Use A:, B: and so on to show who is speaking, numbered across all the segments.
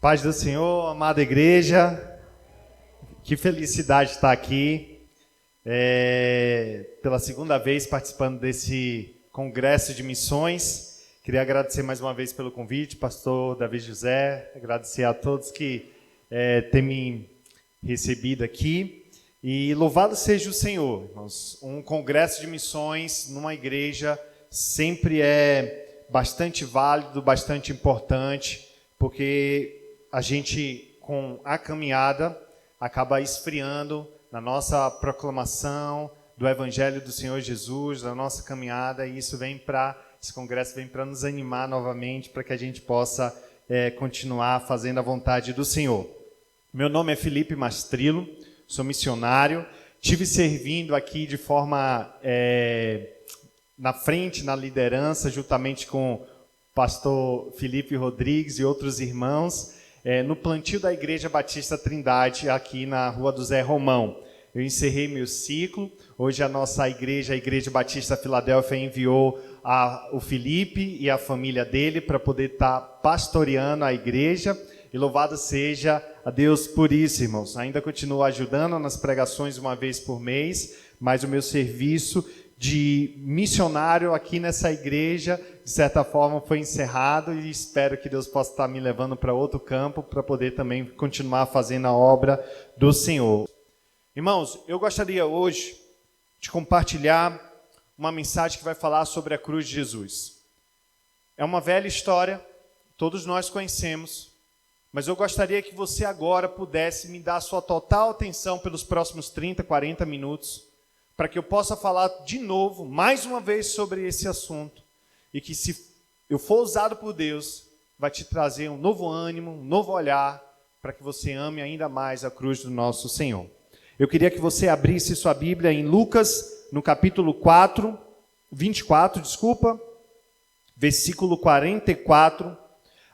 A: Paz do Senhor, amada igreja, que felicidade estar aqui, pela segunda vez participando desse congresso de missões. Queria agradecer mais uma vez pelo convite, pastor Davi José, agradecer a todos que têm me recebido aqui. E louvado seja o Senhor, irmãos. Um congresso de missões numa igreja sempre é bastante válido, bastante importante, porque a gente, com a caminhada, acaba esfriando na nossa proclamação do Evangelho do Senhor Jesus, da nossa caminhada, e esse congresso vem para nos animar novamente, para que a gente possa continuar fazendo a vontade do Senhor. Meu nome é Felipe Mastrilo, sou missionário, estive servindo aqui de forma na frente, na liderança, juntamente com o pastor Felipe Rodrigues e outros irmãos, no plantio da Igreja Batista Trindade, aqui na Rua do Zé Romão. Eu encerrei meu ciclo. Hoje a nossa igreja, a Igreja Batista Filadélfia, enviou o Felipe e a família dele para poder estar pastoreando a igreja. E louvado seja a Deus por isso, irmãos. Ainda continuo ajudando nas pregações uma vez por mês, mas o meu serviço de missionário aqui nessa igreja, de certa forma, foi encerrado, e espero que Deus possa estar me levando para outro campo para poder também continuar fazendo a obra do Senhor. Irmãos, eu gostaria hoje de compartilhar uma mensagem que vai falar sobre a cruz de Jesus. É uma velha história, todos nós conhecemos, mas eu gostaria que você agora pudesse me dar a sua total atenção pelos próximos 30, 40 minutos, para que eu possa falar de novo, mais uma vez, sobre esse assunto, e que, se eu for usado por Deus, vai te trazer um novo ânimo, um novo olhar, para que você ame ainda mais a cruz do nosso Senhor. Eu queria que você abrisse sua Bíblia em Lucas, no capítulo 24, versículo 44.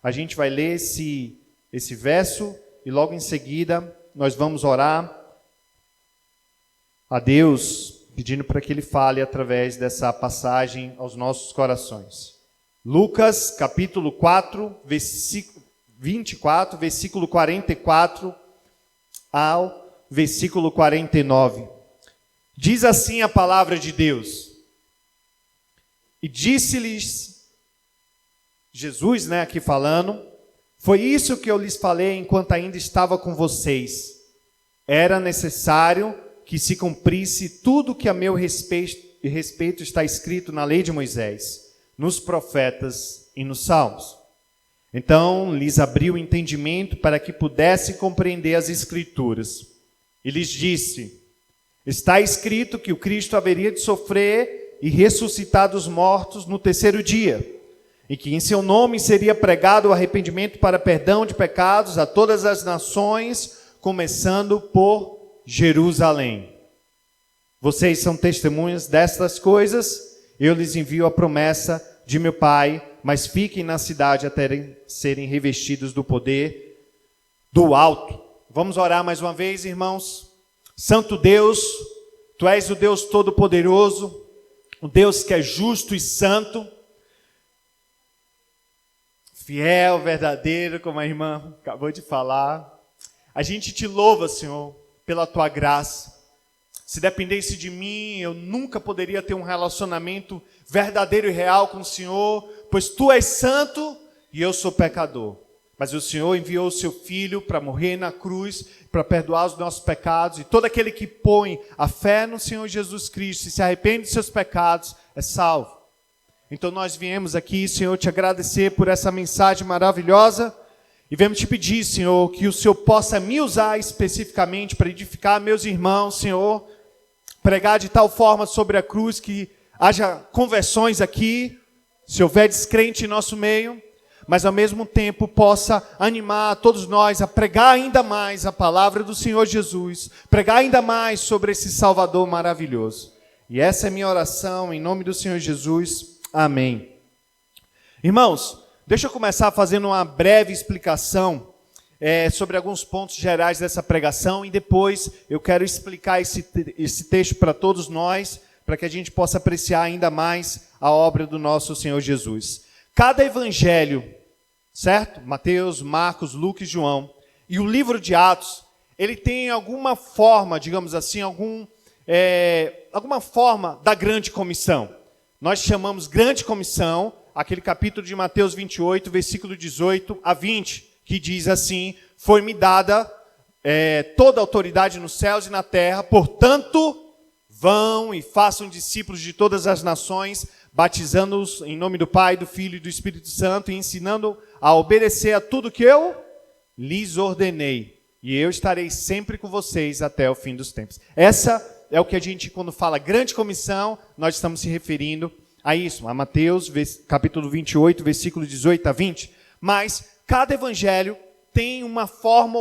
A: A gente vai ler esse verso, e logo em seguida nós vamos orar a Deus, pedindo para que Ele fale através dessa passagem aos nossos corações. Lucas, capítulo 4, versículo 24, versículo 44 ao versículo 49. Diz assim a palavra de Deus: E disse-lhes, Jesus, aqui falando, foi isso que eu lhes falei enquanto ainda estava com vocês. Era necessário que se cumprisse tudo que a meu respeito está escrito na lei de Moisés, nos profetas e nos salmos. Então lhes abriu o entendimento para que pudessem compreender as Escrituras. E lhes disse: está escrito que o Cristo haveria de sofrer e ressuscitar dos mortos no terceiro dia, e que em seu nome seria pregado o arrependimento para perdão de pecados a todas as nações, começando por Jerusalém. Vocês são testemunhas destas coisas. Eu lhes envio a promessa de meu Pai, mas fiquem na cidade até serem revestidos do poder do alto. Vamos orar mais uma vez, irmãos. Santo Deus, Tu és o Deus Todo-Poderoso, o Deus que é justo e santo, fiel, verdadeiro, como a irmã acabou de falar. A gente te louva, Senhor, pela Tua graça. Se dependesse de mim, eu nunca poderia ter um relacionamento verdadeiro e real com o Senhor, pois Tu és santo e eu sou pecador. Mas o Senhor enviou o Seu Filho para morrer na cruz, para perdoar os nossos pecados, e todo aquele que põe a fé no Senhor Jesus Cristo e se arrepende dos seus pecados é salvo. Então nós viemos aqui, Senhor, te agradecer por essa mensagem maravilhosa, e vamos te pedir, Senhor, que o Senhor possa me usar especificamente para edificar meus irmãos, Senhor, pregar de tal forma sobre a cruz que haja conversões aqui, se houver descrente em nosso meio, mas ao mesmo tempo possa animar todos nós a pregar ainda mais a palavra do Senhor Jesus, pregar ainda mais sobre esse Salvador maravilhoso. E essa é a minha oração, em nome do Senhor Jesus. Amém. Irmãos, deixa eu começar fazendo uma breve explicação sobre alguns pontos gerais dessa pregação, e depois eu quero explicar esse texto para todos nós, para que a gente possa apreciar ainda mais a obra do nosso Senhor Jesus. Cada evangelho certo? Mateus, Marcos, Lucas e João. E o livro de Atos, ele tem alguma forma, digamos assim, alguma forma da grande comissão. Nós chamamos grande comissão aquele capítulo de Mateus 28, versículo 18 a 20, que diz assim: foi-me dada toda a autoridade nos céus e na terra, portanto, vão e façam discípulos de todas as nações, batizando-os em nome do Pai, do Filho e do Espírito Santo, e ensinando a obedecer a tudo que eu lhes ordenei. E eu estarei sempre com vocês até o fim dos tempos. Essa é o que a gente, quando fala grande comissão, nós estamos se referindo a isso, a Mateus, capítulo 28, versículo 18 a 20. Mas cada evangelho tem uma forma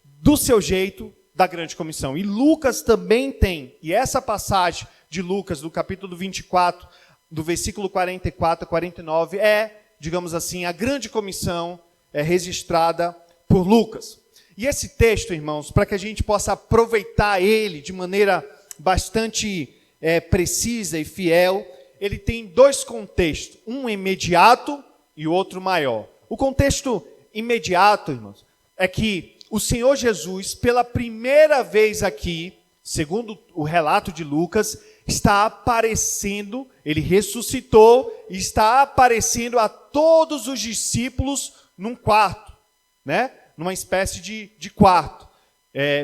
A: do seu jeito da grande comissão. E Lucas também tem. E essa passagem de Lucas, do capítulo 24, do versículo 44 a 49, digamos assim, a grande comissão registrada por Lucas. E esse texto, irmãos, para que a gente possa aproveitar ele de maneira bastante precisa e fiel, ele tem dois contextos, um imediato e o outro maior. O contexto imediato, irmãos, é que o Senhor Jesus, pela primeira vez aqui, segundo o relato de Lucas, está aparecendo, ele ressuscitou e está aparecendo a todos os discípulos num quarto, né? Numa espécie de quarto.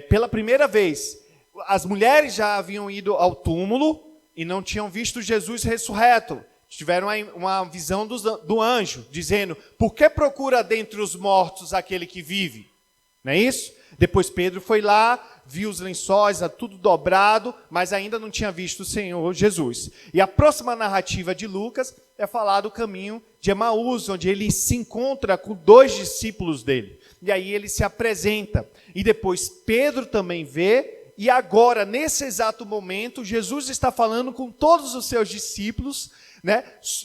A: Pela primeira vez, as mulheres já haviam ido ao túmulo e não tinham visto Jesus ressurreto. Tiveram uma visão do anjo, dizendo: por que procura dentre os mortos aquele que vive? Não é isso? Depois Pedro foi lá, viu os lençóis, tudo dobrado, mas ainda não tinha visto o Senhor Jesus. E a próxima narrativa de Lucas é falar do caminho de Emaús, onde ele se encontra com 2 discípulos dele. E aí ele se apresenta. E depois Pedro também vê, e agora, nesse exato momento, Jesus está falando com todos os seus discípulos, né,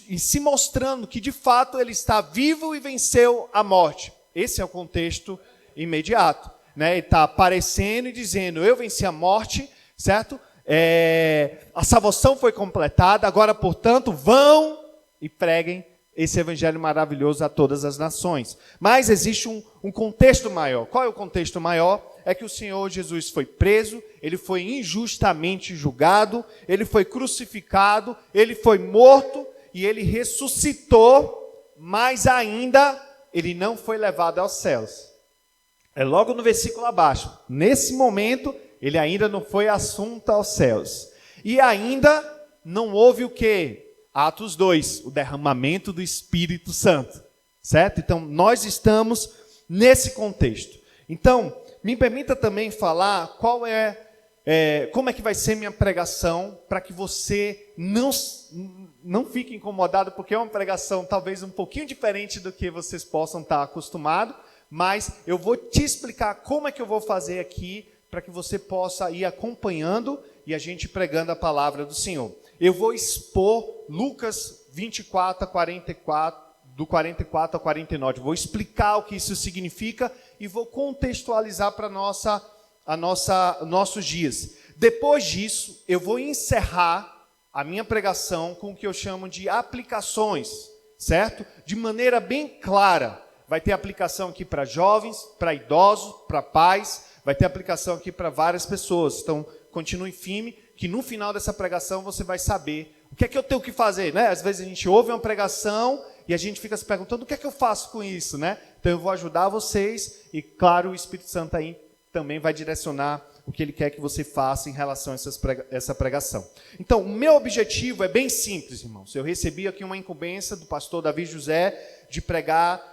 A: e se mostrando que de fato ele está vivo e venceu a morte. Esse é o contexto imediato, né? Ele está aparecendo e dizendo: eu venci a morte, certo? A salvação foi completada, agora, portanto, vão e preguem esse evangelho maravilhoso a todas as nações. Mas existe um contexto maior. Qual é o contexto maior? É que o Senhor Jesus foi preso, ele foi injustamente julgado, ele foi crucificado, ele foi morto e ele ressuscitou, mas ainda ele não foi levado aos céus. É logo no versículo abaixo. Nesse momento, ele ainda não foi assunto aos céus. E ainda não houve o quê? Atos 2, o derramamento do Espírito Santo. Certo? Então, nós estamos nesse contexto. Então, me permita também falar como é que vai ser minha pregação, para que você não fique incomodado, porque é uma pregação talvez um pouquinho diferente do que vocês possam estar acostumados, mas eu vou te explicar como é que eu vou fazer aqui, para que você possa ir acompanhando e a gente pregando a palavra do Senhor. Eu vou expor Lucas 24 a 44, do 44 a 49. Vou explicar o que isso significa e vou contextualizar para nossos dias. Depois disso, eu vou encerrar a minha pregação com o que eu chamo de aplicações, certo? De maneira bem clara. Vai ter aplicação aqui para jovens, para idosos, para pais, vai ter aplicação aqui para várias pessoas. Então, continue firme, que no final dessa pregação você vai saber o que é que eu tenho que fazer, né? Às vezes a gente ouve uma pregação e a gente fica se perguntando: o que é que eu faço com isso, né? Então eu vou ajudar vocês e, claro, o Espírito Santo aí também vai direcionar o que ele quer que você faça em relação a essa pregação. Então, o meu objetivo é bem simples, irmãos. Eu recebi aqui uma incumbência do pastor Davi José de pregar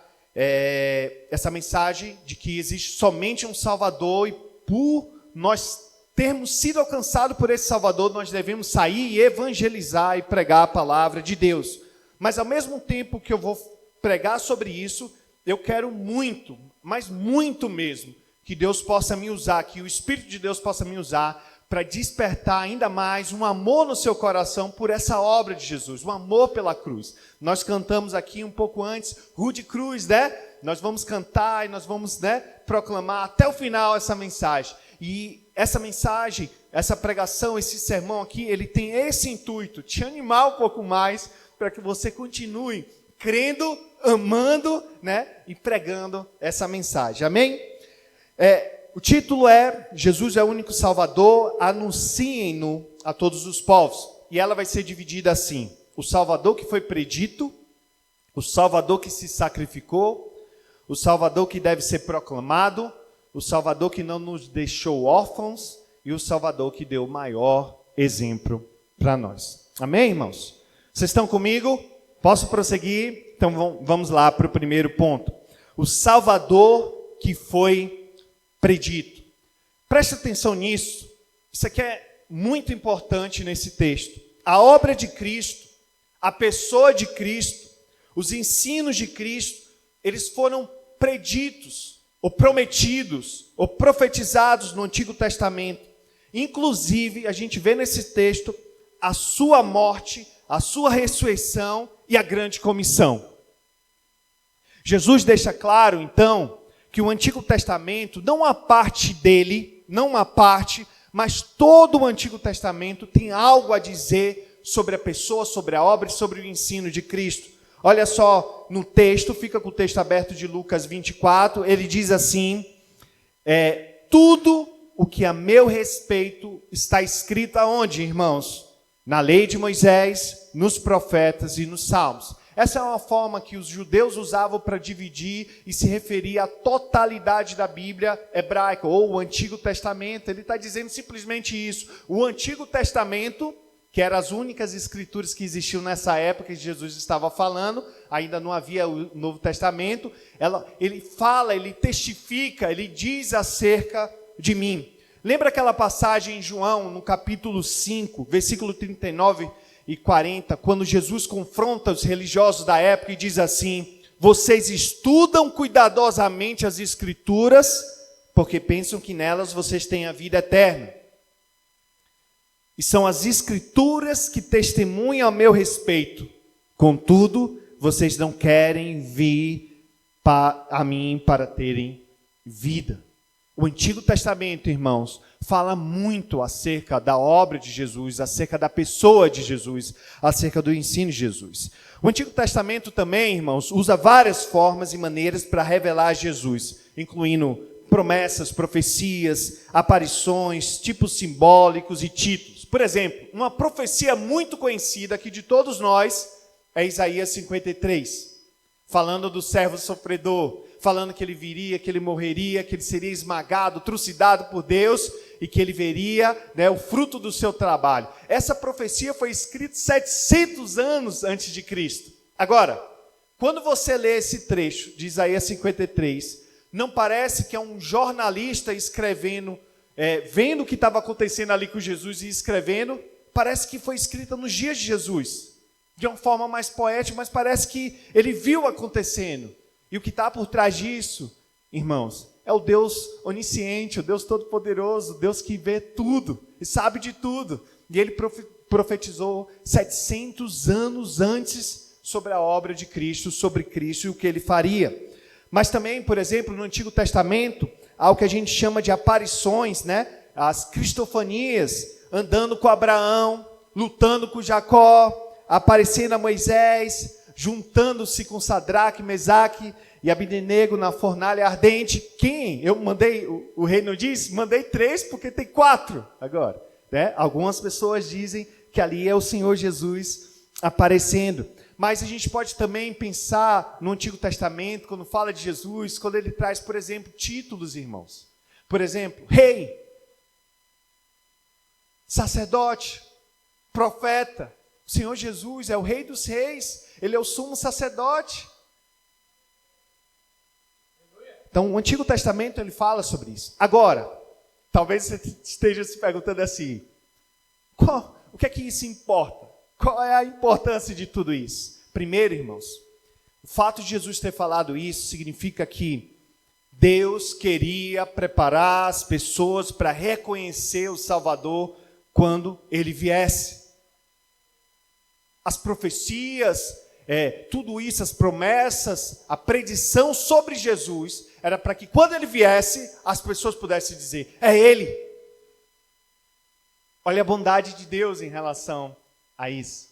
A: essa mensagem de que existe somente um Salvador, e por nós termos sido alcançados por esse Salvador, nós devemos sair e evangelizar e pregar a palavra de Deus. Mas ao mesmo tempo que eu vou pregar sobre isso, eu quero muito, mas muito mesmo, que Deus possa me usar, que o Espírito de Deus possa me usar para despertar ainda mais um amor no seu coração por essa obra de Jesus, um amor pela cruz. Nós cantamos aqui um pouco antes, Rude Cruz, né? Nós vamos cantar e nós vamos, né, proclamar até o final essa mensagem. E essa mensagem, essa pregação, esse sermão aqui, ele tem esse intuito, te animar um pouco mais, para que você continue
B: crendo, amando, né, e pregando essa mensagem. Amém? O título é Jesus é o único Salvador, anunciem-no a todos os povos. E ela vai ser dividida assim: o Salvador que foi predito, o Salvador que se sacrificou, o Salvador que deve ser proclamado, o Salvador que não nos deixou órfãos e o Salvador que deu o maior exemplo para nós. Amém, irmãos? Vocês estão comigo? Posso prosseguir? Então vamos lá para o primeiro ponto. O Salvador que foi predito. Preste atenção nisso. Isso aqui é muito importante nesse texto. A obra de Cristo, a pessoa de Cristo, os ensinos de Cristo, eles foram preditos, ou prometidos, ou profetizados no Antigo Testamento. Inclusive, a gente vê nesse texto a sua morte, a sua ressurreição e a grande comissão. Jesus deixa claro, então, que o Antigo Testamento, não uma parte dele, não uma parte, mas todo o Antigo Testamento tem algo a dizer sobre a pessoa, sobre a obra e sobre o ensino de Cristo. Olha só no texto, fica com o texto aberto de Lucas 24, ele diz assim: tudo o que a meu respeito está escrito aonde, irmãos? Na lei de Moisés, nos profetas e nos salmos. Essa é uma forma que os judeus usavam para dividir e se referir à totalidade da Bíblia hebraica, ou o Antigo Testamento. Ele está dizendo simplesmente isso. O Antigo Testamento, que eram as únicas escrituras que existiam nessa época que Jesus estava falando, ainda não havia o Novo Testamento, ele fala, ele testifica, ele diz acerca de mim. Lembra aquela passagem em João, no capítulo 5, versículo 39 e 40, quando Jesus confronta os religiosos da época e diz assim: vocês estudam cuidadosamente as escrituras, porque pensam que nelas vocês têm a vida eterna. E são as escrituras que testemunham a meu respeito. Contudo, vocês não querem vir a mim para terem vida. O Antigo Testamento, irmãos, fala muito acerca da obra de Jesus, acerca da pessoa de Jesus, acerca do ensino de Jesus. O Antigo Testamento também, irmãos, usa várias formas e maneiras para revelar Jesus, incluindo promessas, profecias, aparições, tipos simbólicos e títulos. Por exemplo, uma profecia muito conhecida aqui de todos nós é Isaías 53, falando do servo sofredor, falando que ele viria, que ele morreria, que ele seria esmagado, trucidado por Deus e que ele veria, né, o fruto do seu trabalho. Essa profecia foi escrita 700 anos antes de Cristo. Agora, quando você lê esse trecho de Isaías 53, não parece que é um jornalista escrevendo, vendo o que estava acontecendo ali com Jesus e escrevendo? Parece que foi escrita nos dias de Jesus, de uma forma mais poética, mas parece que ele viu acontecendo. E o que está por trás disso, irmãos, é o Deus onisciente, o Deus todo-poderoso, o Deus que vê tudo e sabe de tudo. E ele profetizou 700 anos antes sobre a obra de Cristo, sobre Cristo e o que ele faria. Mas também, por exemplo, no Antigo Testamento, há o que a gente chama de aparições, né? As cristofanias, andando com Abraão, lutando com Jacó, aparecendo a Moisés, juntando-se com Sadraque, Mesaque e Abednego na fornalha ardente. Quem? Eu mandei, o rei não diz? Mandei 3 porque tem 4 agora. Né? Algumas pessoas dizem que ali é o Senhor Jesus aparecendo. Mas a gente pode também pensar no Antigo Testamento, quando fala de Jesus, quando ele traz, por exemplo, títulos, irmãos. Por exemplo, rei, sacerdote, profeta. O Senhor Jesus é o Rei dos Reis, ele é o sumo sacerdote. Então, o Antigo Testamento, ele fala sobre isso. Agora, talvez você esteja se perguntando assim, o que é que isso importa? Qual é a importância de tudo isso? Primeiro, irmãos, o fato de Jesus ter falado isso significa que Deus queria preparar as pessoas para reconhecer o Salvador quando ele viesse. As profecias, tudo isso, as promessas, a predição sobre Jesus, era para que quando ele viesse, as pessoas pudessem dizer, é ele. Olha a bondade de Deus em relação a isso.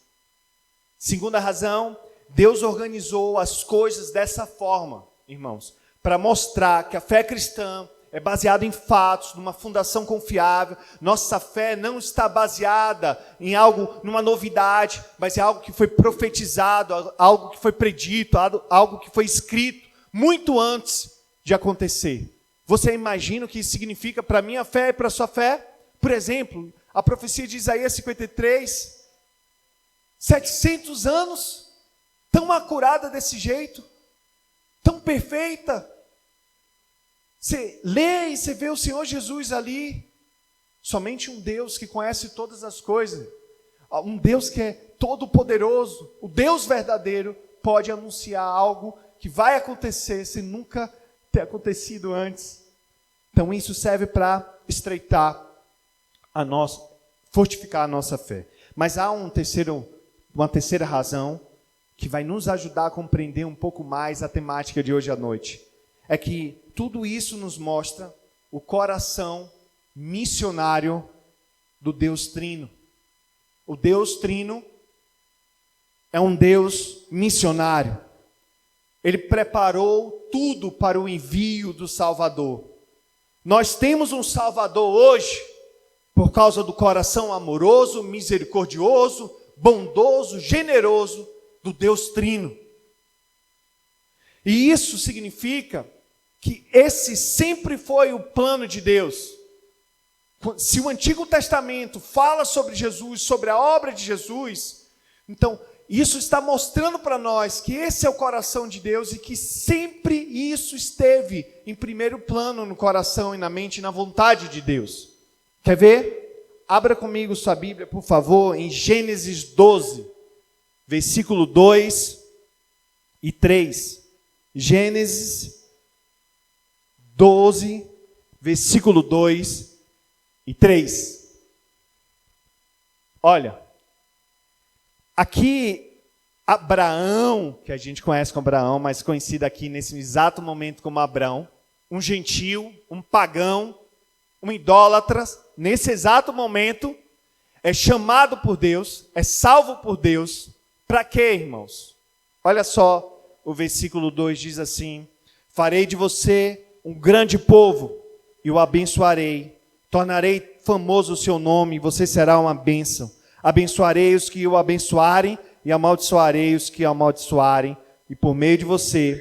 B: Segunda razão, Deus organizou as coisas dessa forma, irmãos, para mostrar que a fé cristã é baseada em fatos, numa fundação confiável. Nossa fé não está baseada em algo, numa novidade, mas é algo que foi profetizado, algo que foi predito, algo que foi escrito muito antes de acontecer. Você imagina o que isso significa para a minha fé e para a sua fé? Por exemplo, a profecia de Isaías 53, 700 anos, tão acurada desse jeito, tão perfeita. Você lê e você vê o Senhor Jesus ali, somente um Deus que conhece todas as coisas, um Deus que é todo poderoso, o Deus verdadeiro pode anunciar algo que vai acontecer sem nunca ter acontecido antes. Então isso serve para estreitar fortificar a nossa fé. Mas há uma terceira razão que vai nos ajudar a compreender um pouco mais a temática de hoje à noite. É que tudo isso nos mostra o coração missionário do Deus Trino. O Deus Trino é um Deus missionário. Ele preparou tudo para o envio do Salvador. Nós temos um Salvador hoje por causa do coração amoroso, misericordioso, bondoso, generoso do Deus Trino. E isso significa que esse sempre foi o plano de Deus. Se o Antigo Testamento fala sobre Jesus, sobre a obra de Jesus, então isso está mostrando para nós que esse é o coração de Deus e que sempre isso esteve em primeiro plano no coração e na mente e na vontade de Deus. Quer ver? Abra comigo sua Bíblia, por favor, em Gênesis 12, versículo 2 e 3. Gênesis 12, versículo 2 e 3. Olha, aqui Abraão, que a gente conhece como Abraão, mas conhecido aqui nesse exato momento como Abrão, um gentil, um pagão, um idólatra, nesse exato momento, é chamado por Deus, é salvo por Deus. Para quê, irmãos? Olha só, o versículo 2 diz assim: farei de você um grande povo e o abençoarei. Tornarei famoso o seu nome e você será uma bênção. Abençoarei os que o abençoarem e amaldiçoarei os que o amaldiçoarem. E por meio de você,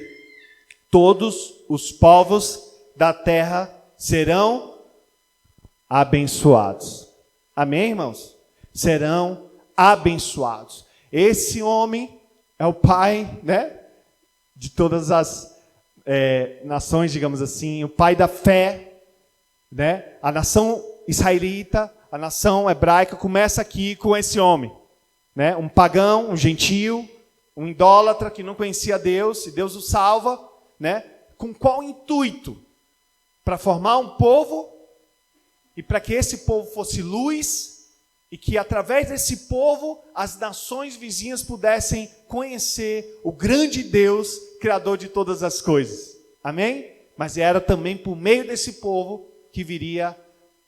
B: todos os povos da terra serão abençoados. Amém, irmãos? Serão abençoados. Esse homem é o pai, né, de todas as nações, digamos assim, o pai da fé, né? A nação israelita, a nação hebraica começa aqui com esse homem, né? Um pagão, um gentio, um idólatra que não conhecia Deus, e Deus o salva, né? Com qual intuito? Para formar um povo e para que esse povo fosse luz e que através desse povo as nações vizinhas pudessem conhecer o grande Deus, criador de todas as coisas. Amém? Mas era também por meio desse povo que viria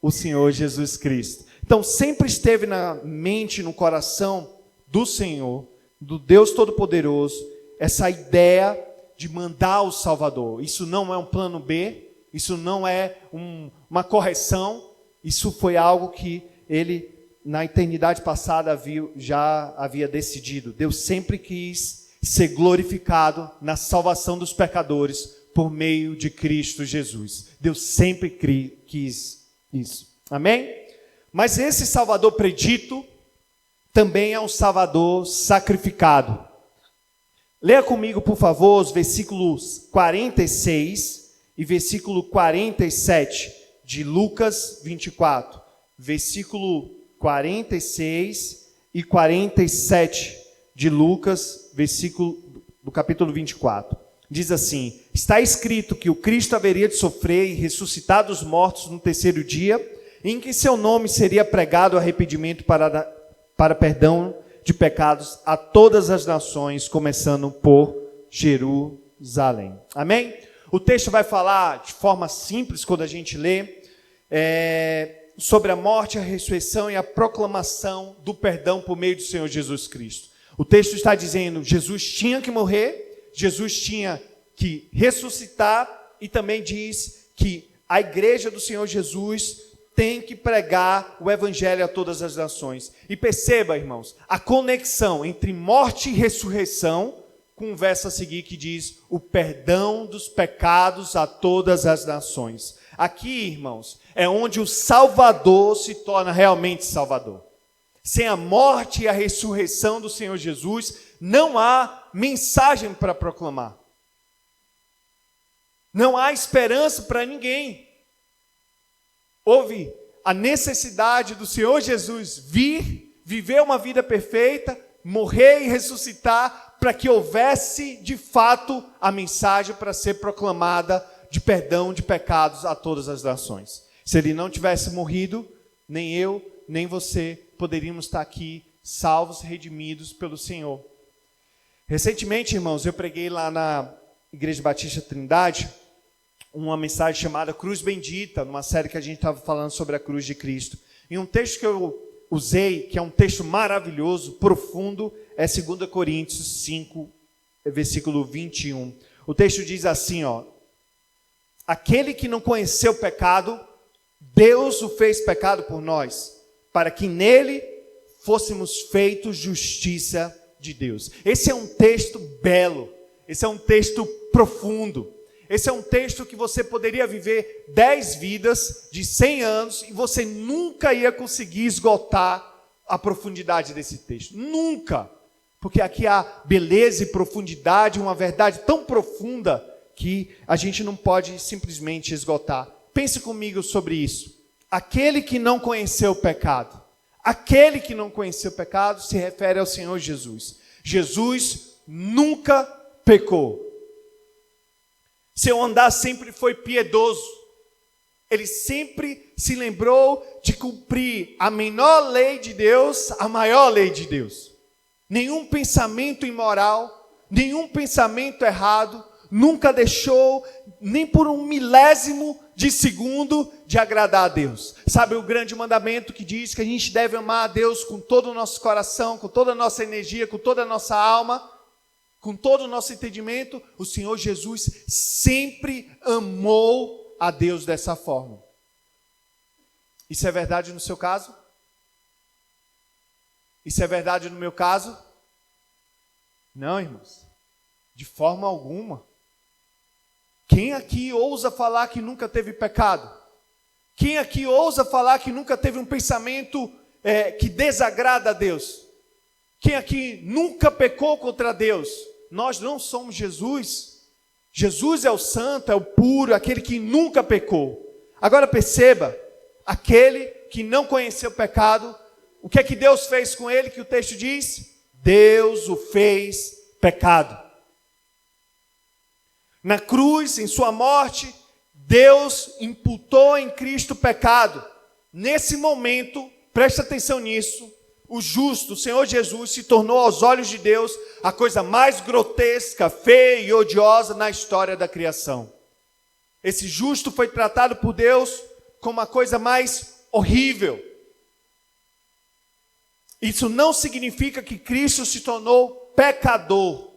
B: o Senhor Jesus Cristo. Então sempre esteve na mente, no coração do Senhor, do Deus Todo-Poderoso, essa ideia de mandar o Salvador. Isso não é um plano B, isso não é uma correção, isso foi algo que ele, na eternidade passada, já havia decidido. Deus sempre quis ser glorificado na salvação dos pecadores por meio de Cristo Jesus. Deus sempre quis isso. Amém? Mas esse Salvador predito também é um Salvador sacrificado. Leia comigo, por favor, os versículos 46 e versículo 47 de Lucas 24. Versículo 46 e 47 de Lucas, versículo do capítulo 24. Diz assim: está escrito que o Cristo haveria de sofrer e ressuscitar dos mortos no terceiro dia, em que seu nome seria pregado arrependimento para perdão de pecados a todas as nações, começando por Jerusalém. Amém? O texto vai falar de forma simples, quando a gente lê, sobre a morte, a ressurreição e a proclamação do perdão por meio do Senhor Jesus Cristo. O texto está dizendo, Jesus tinha que morrer, Jesus tinha que ressuscitar, e também diz que a igreja do Senhor Jesus tem que pregar o evangelho a todas as nações. E perceba, irmãos, a conexão entre morte e ressurreição, com o verso a seguir que diz, o perdão dos pecados a todas as nações. Aqui, irmãos, é onde o Salvador se torna realmente Salvador. Sem a morte e a ressurreição do Senhor Jesus, não há mensagem para proclamar. Não há esperança para ninguém. Houve a necessidade do Senhor Jesus vir, viver uma vida perfeita, morrer e ressuscitar, para que houvesse de fato a mensagem para ser proclamada de perdão de pecados a todas as nações. Se ele não tivesse morrido, nem eu, nem você poderíamos estar aqui salvos, redimidos pelo Senhor. Recentemente, irmãos, eu preguei lá na Igreja Batista Trindade uma mensagem chamada Cruz Bendita, numa série que a gente estava falando sobre a cruz de Cristo. E um texto que eu usei, que é um texto maravilhoso, profundo, é 2 Coríntios 5, versículo 21. O texto diz assim, ó: aquele que não conheceu o pecado, Deus o fez pecado por nós, para que nele fôssemos feitos justiça de Deus. Esse é um texto belo, esse é um texto profundo. Esse é um texto que você poderia viver 10 vidas de 100 anos e você nunca ia conseguir esgotar a profundidade desse texto. Nunca! Porque aqui há beleza e profundidade, uma verdade tão profunda que a gente não pode simplesmente esgotar. Pense comigo sobre isso. Aquele que não conheceu o pecado. Aquele que não conheceu o pecado se refere ao Senhor Jesus. Jesus nunca pecou. Seu andar sempre foi piedoso. Ele sempre se lembrou de cumprir a menor lei de Deus, a maior lei de Deus. Nenhum pensamento imoral, nenhum pensamento errado, nunca deixou, nem por um milésimo de segundo, de agradar a Deus. Sabe o grande mandamento que diz que a gente deve amar a Deus com todo o nosso coração, com toda a nossa energia, com toda a nossa alma, com todo o nosso entendimento? O Senhor Jesus sempre amou a Deus dessa forma. Isso é verdade no seu caso? Isso é verdade no meu caso? Não, irmãos. De forma alguma. Quem aqui ousa falar que nunca teve pecado? Quem aqui ousa falar que nunca teve um pensamento que desagrada a Deus? Quem aqui nunca pecou contra Deus? Nós não somos Jesus. Jesus é o santo, é o puro, aquele que nunca pecou. Agora perceba, aquele que não conheceu o pecado, o que é que Deus fez com ele, que o texto diz? Deus o fez pecado. Na cruz, em sua morte, Deus imputou em Cristo pecado. Nesse momento, preste atenção nisso, o justo, o Senhor Jesus, se tornou aos olhos de Deus a coisa mais grotesca, feia e odiosa na história da criação. Esse justo foi tratado por Deus como a coisa mais horrível. Isso não significa que Cristo se tornou pecador,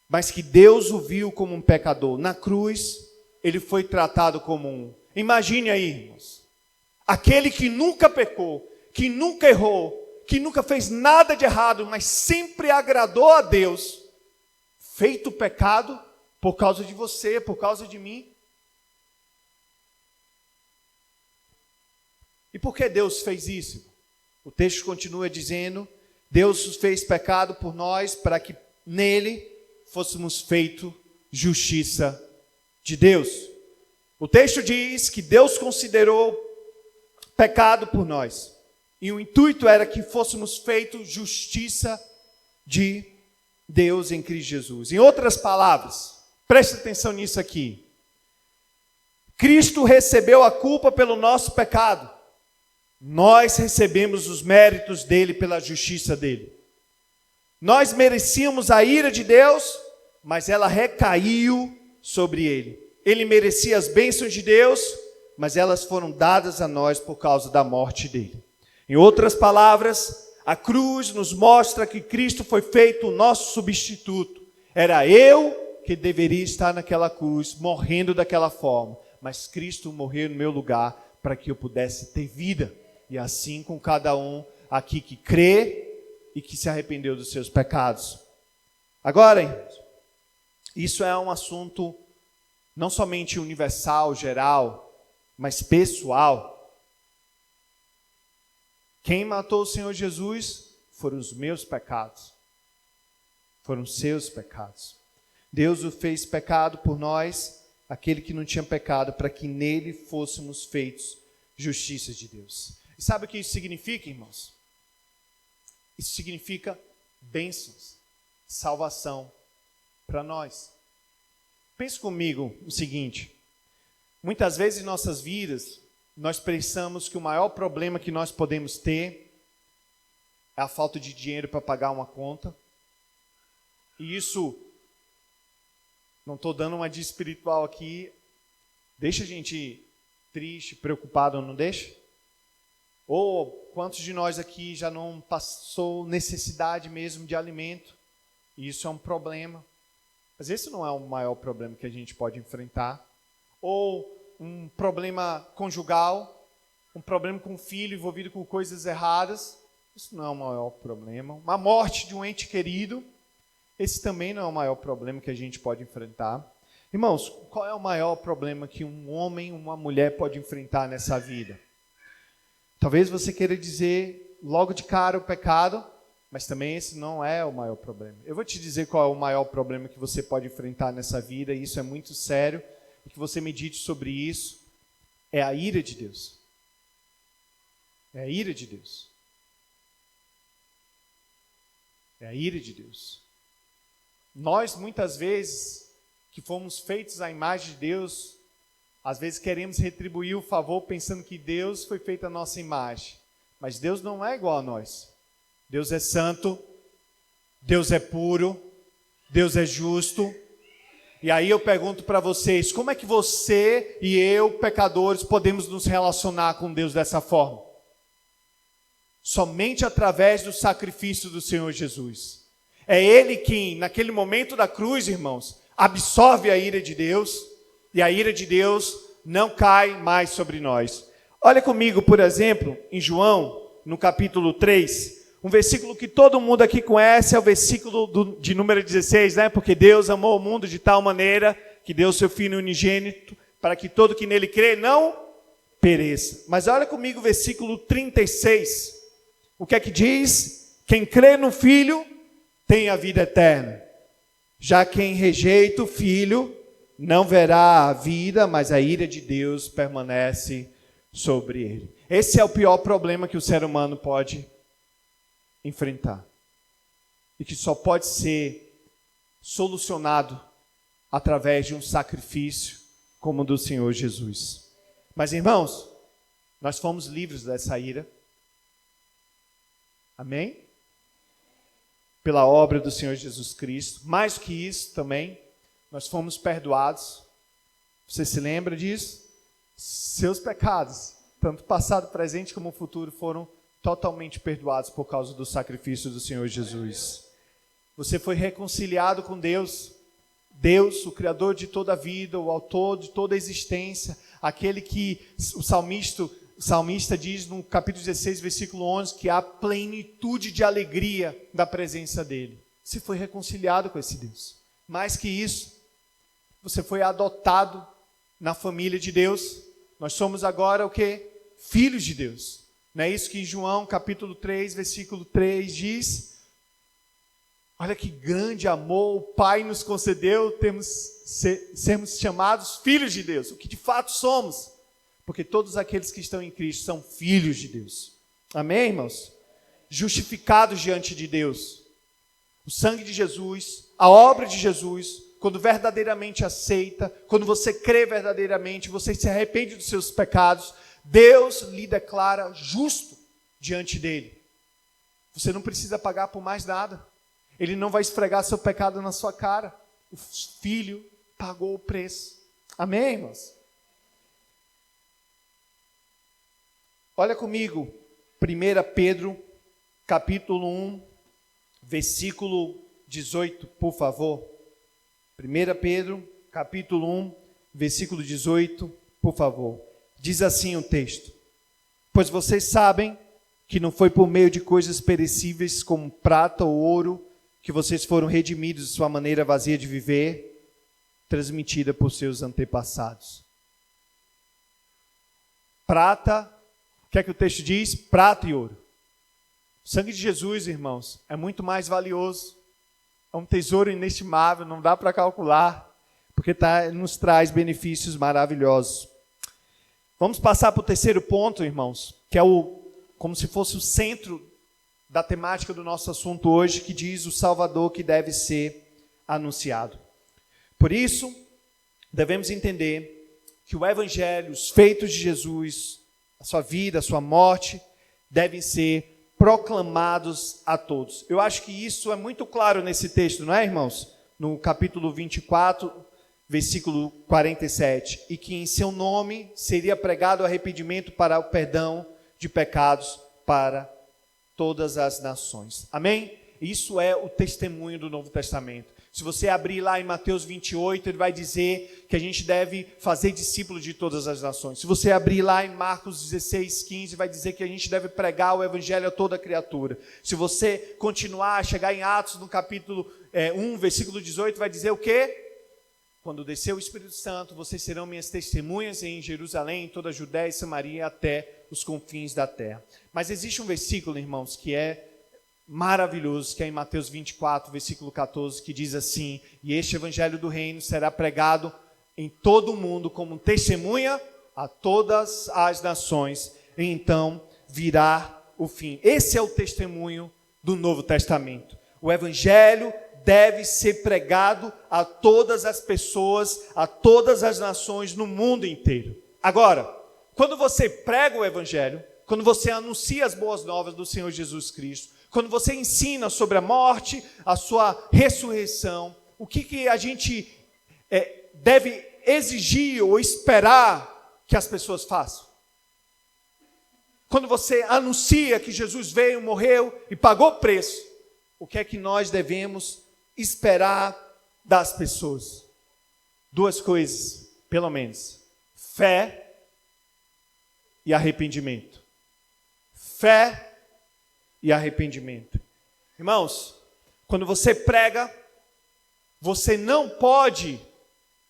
B: mas que Deus o viu como um pecador. Na cruz, ele foi tratado como um. Imagine aí, irmãos, aquele que nunca pecou, que nunca errou, que nunca fez nada de errado, mas sempre agradou a Deus, feito pecado por causa de você, por causa de mim. E por que Deus fez isso? O texto continua dizendo, Deus os fez pecado por nós, para que nele fôssemos feito justiça de Deus. O texto diz que Deus considerou pecado por nós. E o intuito era que fôssemos feitos justiça de Deus em Cristo Jesus. Em outras palavras, preste atenção nisso aqui. Cristo recebeu a culpa pelo nosso pecado. Nós recebemos os méritos dele pela justiça dele. Nós merecíamos a ira de Deus, mas ela recaiu sobre ele. Ele merecia as bênçãos de Deus, mas elas foram dadas a nós por causa da morte dele. Em outras palavras, A cruz nos mostra que Cristo foi feito o nosso substituto. Era eu que deveria estar naquela cruz, morrendo daquela forma. Mas Cristo morreu no meu lugar para que eu pudesse ter vida. E assim com cada um aqui que crê e que se arrependeu dos seus pecados. Agora, irmãos, isso é um assunto não somente universal, geral, mas pessoal. Quem matou o Senhor Jesus foram os meus pecados. Foram os seus pecados. Deus o fez pecado por nós, aquele que não tinha pecado, para que nele fôssemos feitos justiça de Deus. E sabe o que isso significa, irmãos? Isso significa bênçãos, salvação para nós. Pense comigo o seguinte: muitas vezes em nossas vidas, nós pensamos que o maior problema que nós podemos ter é a falta de dinheiro para pagar uma conta. E isso, não estou dando uma dica espiritual aqui, deixa a gente triste, preocupado, não deixa? Ou quantos de nós aqui já não passou necessidade mesmo de alimento? E isso é um problema. Mas esse não é o maior problema que a gente pode enfrentar. Ou um problema conjugal, um problema com o filho envolvido com coisas erradas. Isso não é o maior problema. Uma morte de um ente querido. Esse também não é o maior problema que a gente pode enfrentar. Irmãos, qual é o maior problema que um homem, uma mulher pode enfrentar nessa vida? Talvez você queira dizer logo de cara o pecado, mas também esse não é o maior problema. Eu vou te dizer qual é o maior problema que você pode enfrentar nessa vida, e isso é muito sério, e que você medite sobre isso. É a ira de Deus. É a ira de Deus. É a ira de Deus. Nós, muitas vezes, que fomos feitos à imagem de Deus, às vezes queremos retribuir o favor pensando que Deus foi feito à nossa imagem. Mas Deus não é igual a nós. Deus é santo, Deus é puro, Deus é justo. E aí eu pergunto para vocês, como é que você e eu, pecadores, podemos nos relacionar com Deus dessa forma? Somente através do sacrifício do Senhor Jesus. É Ele quem, naquele momento da cruz, irmãos, absorve a ira de Deus, e a ira de Deus não cai mais sobre nós. Olha comigo, por exemplo, em João, no capítulo 3, um versículo que todo mundo aqui conhece, é o versículo de número 16, né? Porque Deus amou o mundo de tal maneira que deu o seu Filho unigênito, para que todo que nele crê não pereça. Mas olha comigo o versículo 36. O que é que diz? Quem crê no Filho tem a vida eterna. Já quem rejeita o Filho não verá a vida, mas a ira de Deus permanece sobre ele. Esse é o pior problema que o ser humano pode enfrentar. E que só pode ser solucionado através de um sacrifício como o do Senhor Jesus. Mas, irmãos, nós fomos livres dessa ira. Amém? Pela obra do Senhor Jesus Cristo. Mais que isso também, nós fomos perdoados. Você se lembra disso? Seus pecados, tanto passado, presente como futuro, foram totalmente perdoados por causa do sacrifício do Senhor Jesus. Você foi reconciliado com Deus. Deus, o Criador de toda a vida, o autor de toda a existência, aquele que o salmista diz no capítulo 16, versículo 11, que há plenitude de alegria da presença dele. Você foi reconciliado com esse Deus. Mais que isso, você foi adotado na família de Deus. Nós somos agora o quê? Filhos de Deus. Não é isso que João capítulo 3, versículo 3 diz? Olha que grande amor o Pai nos concedeu, sermos chamados filhos de Deus, o que de fato somos. Porque todos aqueles que estão em Cristo são filhos de Deus. Amém, irmãos? Justificados diante de Deus. O sangue de Jesus, a obra de Jesus, quando verdadeiramente aceita, quando você crê verdadeiramente, você se arrepende dos seus pecados, Deus lhe declara justo diante dele. Você não precisa pagar por mais nada. Ele não vai esfregar seu pecado na sua cara. O Filho pagou o preço. Amém, irmãos? Olha comigo, 1 Pedro, capítulo 1, versículo 18, por favor. 1 Pedro, capítulo 1, versículo 18, por favor. Diz assim o texto: pois vocês sabem que não foi por meio de coisas perecíveis como prata ou ouro que vocês foram redimidos de sua maneira vazia de viver, transmitida por seus antepassados. Prata, o que é que o texto diz? Prata e ouro. O sangue de Jesus, irmãos, é muito mais valioso. É um tesouro inestimável, não dá para calcular, porque nos traz benefícios maravilhosos. Vamos passar para o terceiro ponto, irmãos, que é como se fosse o centro da temática do nosso assunto hoje, que diz o Salvador que deve ser anunciado. Por isso, devemos entender que o Evangelho, os feitos de Jesus, a sua vida, a sua morte, devem ser proclamados a todos. Eu acho que isso é muito claro nesse texto, não é, irmãos? No capítulo 24, versículo 47. E que em seu nome seria pregado arrependimento para o perdão de pecados para todas as nações. Amém? Isso é o testemunho do Novo Testamento. Se você abrir lá em Mateus 28, ele vai dizer que a gente deve fazer discípulos de todas as nações. Se você abrir lá em Marcos 16, 15, vai dizer que a gente deve pregar o evangelho a toda criatura. Se você continuar, chegar em Atos, no capítulo 1, versículo 18, vai dizer o quê? Quando descer o Espírito Santo, vocês serão minhas testemunhas em Jerusalém, em toda a Judéia e Samaria, até os confins da terra. Mas existe um versículo, irmãos, que é maravilhoso, que é em Mateus 24, versículo 14, que diz assim: e este evangelho do reino será pregado em todo o mundo como testemunha a todas as nações, e então virá o fim. Esse é o testemunho do Novo Testamento. O evangelho deve ser pregado a todas as pessoas, a todas as nações no mundo inteiro. Agora, quando você prega o evangelho, quando você anuncia as boas novas do Senhor Jesus Cristo, quando você ensina sobre a morte, a sua ressurreição, o que a gente deve exigir ou esperar que as pessoas façam? Quando você anuncia que Jesus veio, morreu e pagou o preço, o que é que nós devemos esperar das pessoas? Duas coisas, pelo menos: fé e arrependimento. Fé e arrependimento. Irmãos, quando você prega, você não pode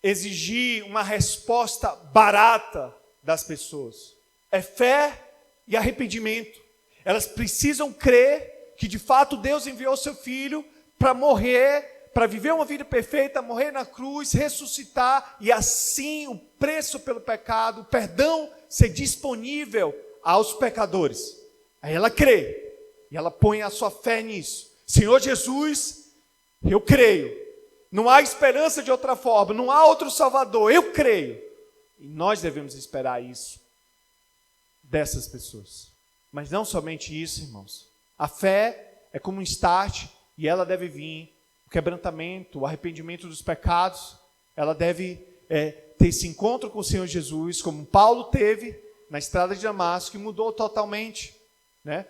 B: exigir uma resposta barata das pessoas. É fé e arrependimento. Elas precisam crer que de fato Deus enviou seu Filho para morrer, para viver uma vida perfeita, morrer na cruz, ressuscitar, e assim o preço pelo pecado, o perdão ser disponível aos pecadores. Aí ela crê, e ela põe a sua fé nisso. Senhor Jesus, eu creio, não há esperança de outra forma, não há outro Salvador, eu creio. E nós devemos esperar isso dessas pessoas. Mas não somente isso, irmãos. A fé é como um start, e ela deve vir, o quebrantamento, o arrependimento dos pecados, ela deve ter esse encontro com o Senhor Jesus, como Paulo teve na estrada de Damasco, e mudou totalmente, né?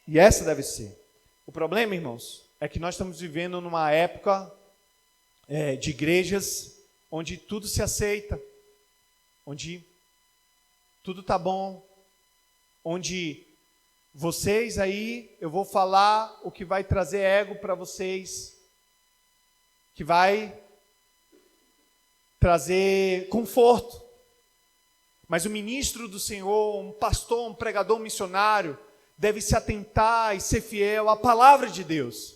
B: E essa deve ser. O problema, irmãos, é que nós estamos vivendo numa época de igrejas onde tudo se aceita, onde tudo está bom, onde vocês aí, eu vou falar o que vai trazer ego para vocês, que vai trazer conforto. Mas o ministro do Senhor, um pastor, um pregador, um missionário, deve se atentar e ser fiel à palavra de Deus.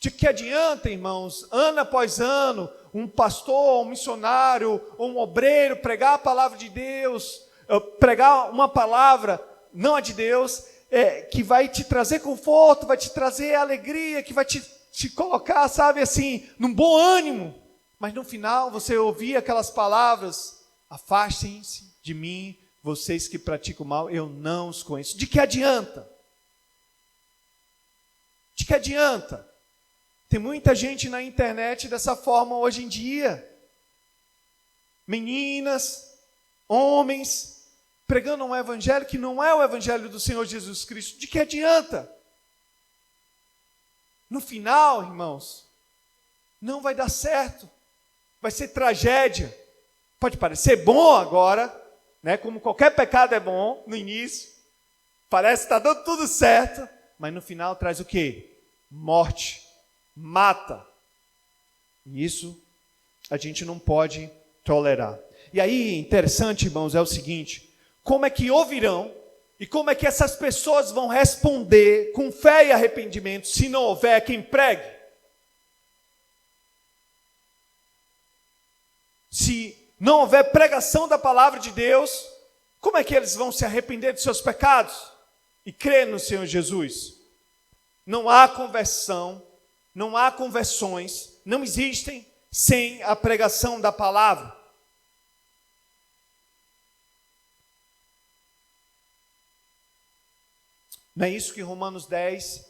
B: De que adianta, irmãos, ano após ano, um pastor, um missionário, ou um obreiro pregar a palavra de Deus, pregar uma palavra, não a de Deus, que vai te trazer conforto, vai te trazer alegria, que vai te colocar, sabe, assim, num bom ânimo. Mas no final você ouvir aquelas palavras: afastem-se de mim, vocês que praticam mal, eu não os conheço. De que adianta? De que adianta? Tem muita gente na internet dessa forma hoje em dia. Meninas, homens, pregando um evangelho que não é o evangelho do Senhor Jesus Cristo, de que adianta? No final, irmãos, não vai dar certo, vai ser tragédia. Pode parecer bom agora, né? Como qualquer pecado é bom no início, parece que está dando tudo certo, mas no final traz o quê? Morte, mata. E isso a gente não pode tolerar. E aí, interessante, irmãos, é o seguinte: como é que ouvirão e como é que essas pessoas vão responder com fé e arrependimento se não houver quem pregue? Se não houver pregação da palavra de Deus, como é que eles vão se arrepender de seus pecados e crer no Senhor Jesus? Não há conversão, não há conversões, não existem sem a pregação da palavra. Não é isso que Romanos 10,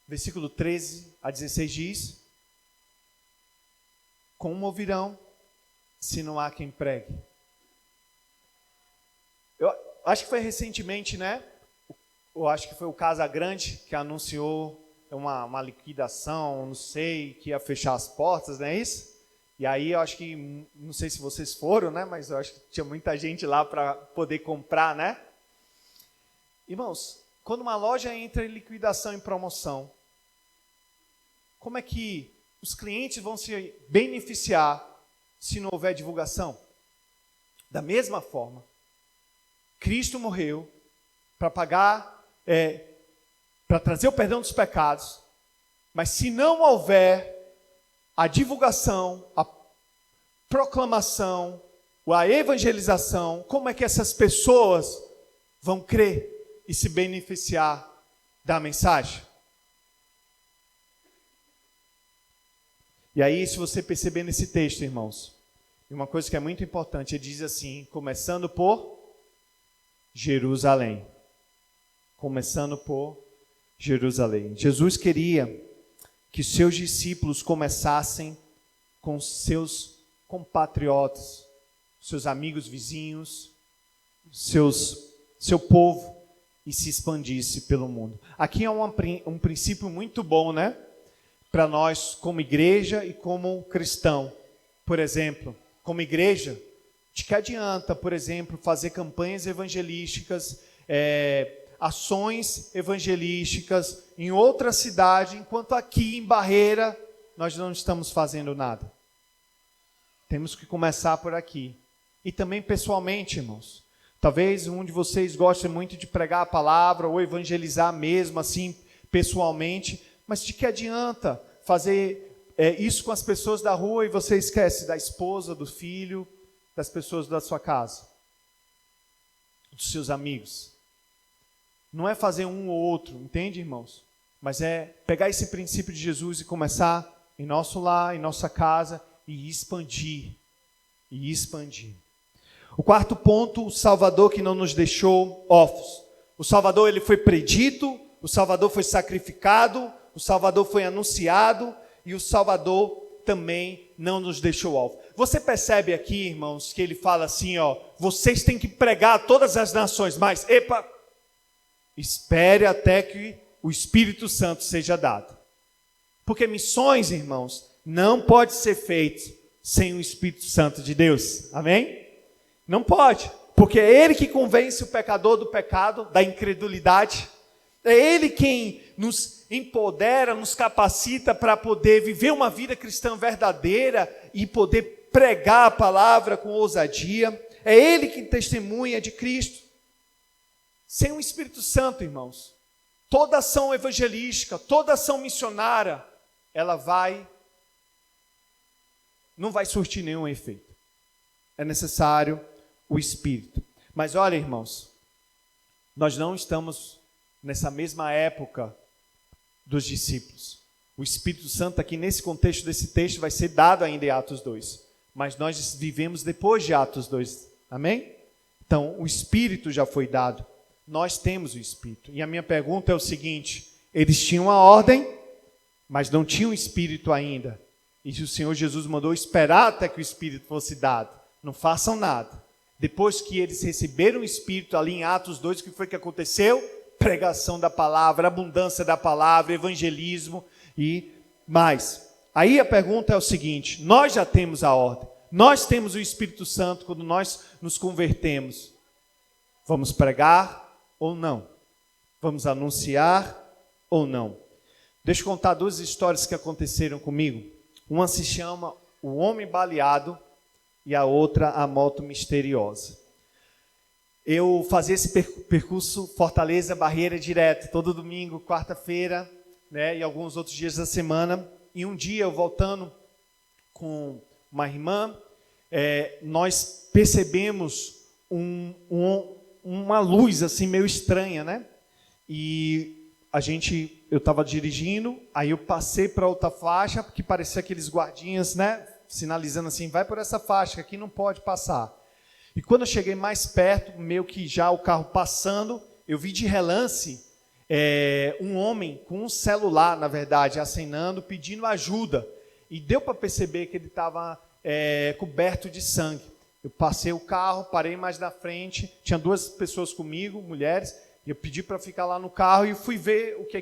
B: versículo 13 a 16 diz? Como ouvirão se não há quem pregue? Eu acho que foi recentemente, né? Eu acho que foi o Casagrande que anunciou uma liquidação, não sei, que ia fechar as portas, não é isso? E aí eu acho que, não sei se vocês foram, né? Mas eu acho que tinha muita gente lá para poder comprar, né? Irmãos, quando uma loja entra em liquidação, em promoção, como é que os clientes vão se beneficiar se não houver divulgação? Da mesma forma, Cristo morreu para pagar, para trazer o perdão dos pecados, mas se não houver a divulgação, a proclamação, a evangelização, como é que essas pessoas vão crer e se beneficiar da mensagem? E aí, se você perceber nesse texto, irmãos, uma coisa que é muito importante, ele diz assim, começando por Jerusalém. Começando por Jerusalém. Jesus queria que seus discípulos começassem com seus compatriotas, seus amigos vizinhos, seu povo, e se expandisse pelo mundo. Aqui é um princípio muito bom, né? Para nós como igreja e como cristão. Por exemplo, como igreja, de que adianta, por exemplo, fazer campanhas evangelísticas, ações evangelísticas em outra cidade, enquanto aqui em Barreira nós não estamos fazendo nada. Temos que começar por aqui. E também pessoalmente, irmãos. Talvez um de vocês goste muito de pregar a palavra ou evangelizar mesmo assim, pessoalmente, mas de que adianta fazer isso com as pessoas da rua e você esquece da esposa, do filho, das pessoas da sua casa, dos seus amigos? Não é fazer um ou outro, entende, irmãos? Mas é pegar esse princípio de Jesus e começar em nosso lar, em nossa casa, e expandir. E expandir. O quarto ponto, o Salvador que não nos deixou órfãos. O Salvador, ele foi predito, o Salvador foi sacrificado, o Salvador foi anunciado, e o Salvador também não nos deixou órfãos. Você percebe aqui, irmãos, que ele fala assim, vocês têm que pregar a todas as nações, mas, espere até que o Espírito Santo seja dado. Porque missões, irmãos, não pode ser feito sem o Espírito Santo de Deus. Amém? Não pode. Porque é Ele que convence o pecador do pecado, da incredulidade. É Ele quem nos empodera, nos capacita para poder viver uma vida cristã verdadeira e poder pregar a palavra com ousadia. É Ele que testemunha de Cristo. Sem o Espírito Santo, irmãos, toda ação evangelística, toda ação missionária, ela não vai surtir nenhum efeito. É necessário o Espírito. Mas olha, irmãos, nós não estamos nessa mesma época dos discípulos. O Espírito Santo aqui nesse contexto desse texto vai ser dado ainda em Atos 2. Mas nós vivemos depois de Atos 2. Amém? Então, o Espírito já foi dado. Nós temos o Espírito. E a minha pergunta é o seguinte: eles tinham a ordem, mas não tinham o Espírito ainda. E o Senhor Jesus mandou esperar até que o Espírito fosse dado. Não façam nada. Depois que eles receberam o Espírito ali em Atos 2, o que foi que aconteceu? Pregação da palavra, abundância da palavra, evangelismo e mais. Aí a pergunta é o seguinte: nós já temos a ordem, nós temos o Espírito Santo quando nós nos convertemos. Vamos pregar ou não? Vamos anunciar ou não? Deixa eu contar duas histórias que aconteceram comigo. Uma se chama O Homem Baleado e a outra A Moto Misteriosa. Eu fazia esse percurso Fortaleza Barreira direto, todo domingo, quarta-feira, né, e alguns outros dias da semana. E um dia eu voltando com uma irmã, nós percebemos uma luz assim meio estranha, né? E eu estava dirigindo, aí eu passei para outra faixa, porque parecia aqueles guardinhas, né? Sinalizando assim, vai por essa faixa, que aqui não pode passar. E quando eu cheguei mais perto, meio que já o carro passando, eu vi de relance um homem com um celular, na verdade, acenando, pedindo ajuda. E deu para perceber que ele estava coberto de sangue. Eu passei o carro, parei mais na frente, tinha duas pessoas comigo, mulheres, e eu pedi para ficar lá no carro e fui ver o que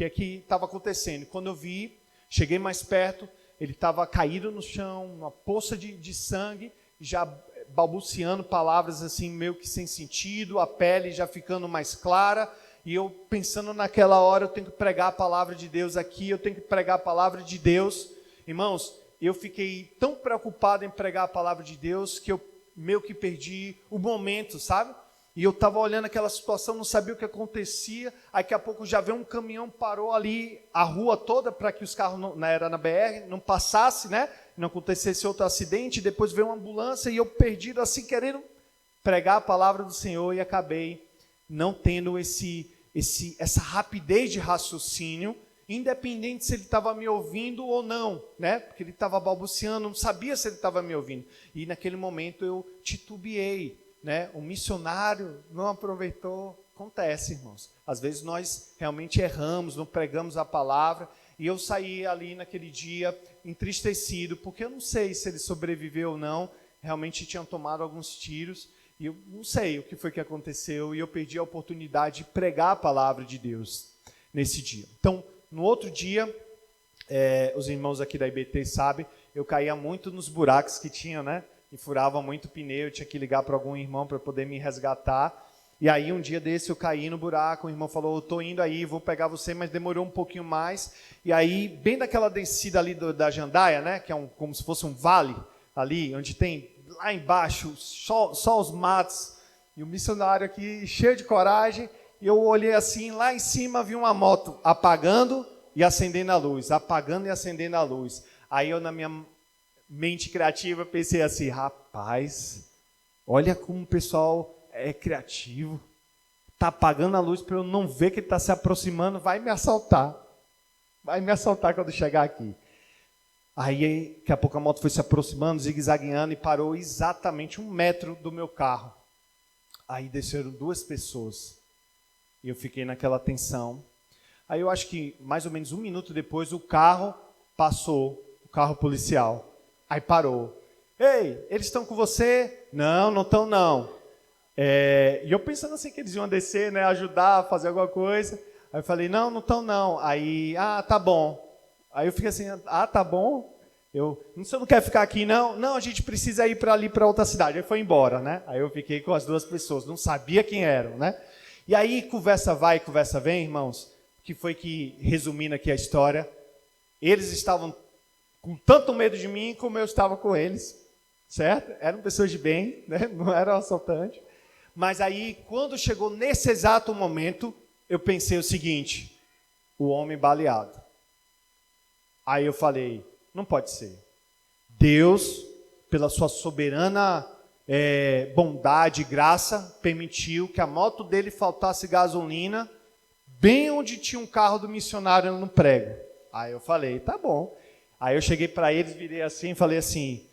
B: é que estava acontecendo. Quando eu vi, cheguei mais perto, ele estava caído no chão, uma poça de sangue, já balbuciando palavras assim meio que sem sentido, a pele já ficando mais clara, e eu pensando naquela hora, eu tenho que pregar a palavra de Deus aqui, eu tenho que pregar a palavra de Deus. Irmãos, eu fiquei tão preocupado em pregar a palavra de Deus, que eu meio que perdi o momento, sabe? E eu estava olhando aquela situação, não sabia o que acontecia, aí daqui a pouco já veio um caminhão, parou ali a rua toda, para que os carros, era na BR, não passasse, né? Não acontecesse outro acidente, depois veio uma ambulância, e eu perdido assim, querendo pregar a palavra do Senhor, e acabei não tendo essa rapidez de raciocínio, independente se ele estava me ouvindo ou não, né? Porque ele estava balbuciando, não sabia se ele estava me ouvindo. E naquele momento eu titubeei, né? O missionário não aproveitou. Acontece, irmãos. Às vezes nós realmente erramos, não pregamos a palavra. E eu saí ali naquele dia entristecido, porque eu não sei se ele sobreviveu ou não. Realmente tinham tomado alguns tiros. E eu não sei o que foi que aconteceu. E eu perdi a oportunidade de pregar a palavra de Deus nesse dia. Então, no outro dia, os irmãos aqui da IBT sabem, eu caía muito nos buracos que tinha, né? E furava muito pneu, eu tinha que ligar para algum irmão para poder me resgatar. E aí um dia desse eu caí no buraco, o irmão falou, eu estou indo aí, vou pegar você, mas demorou um pouquinho mais. E aí, bem daquela descida ali da Jandaia, né? Que é como se fosse um vale ali, onde tem lá embaixo só os matos. E o missionário aqui, cheio de coragem, e eu olhei assim, lá em cima vi uma moto apagando e acendendo a luz, apagando e acendendo a luz. Aí eu, na minha mente criativa, pensei assim, rapaz, olha como o pessoal é criativo, está apagando a luz para eu não ver que ele está se aproximando, vai me assaltar quando chegar aqui. Aí, daqui a pouco a moto foi se aproximando, zigue-zagueando e parou exatamente 1 metro do meu carro. Aí desceram 2 pessoas e eu fiquei naquela tensão. Aí eu acho que mais ou menos 1 minuto depois o carro passou, o carro policial. Aí parou. Ei, eles estão com você? Não, não estão não. E eu pensando assim que eles iam descer, né, ajudar, fazer alguma coisa. Aí eu falei, não estão não. Aí, tá bom. Aí eu fiquei assim, tá bom. Você não quer ficar aqui não? Não, a gente precisa ir para ali, para outra cidade. Aí foi embora, né? Aí eu fiquei com as 2 pessoas, não sabia quem eram, né? E aí, conversa vai, conversa vem, irmãos, que foi que, resumindo aqui a história, eles estavam com tanto medo de mim como eu estava com eles, certo? Eram pessoas de bem, né? Não eram assaltantes. Mas aí, quando chegou nesse exato momento, eu pensei o seguinte, o homem baleado. Aí eu falei, não pode ser. Deus, pela sua soberana bondade e graça, permitiu que a moto dele faltasse gasolina, bem onde tinha um carro do missionário no prego. Aí eu falei, tá bom. Aí eu cheguei para eles, virei assim e falei assim,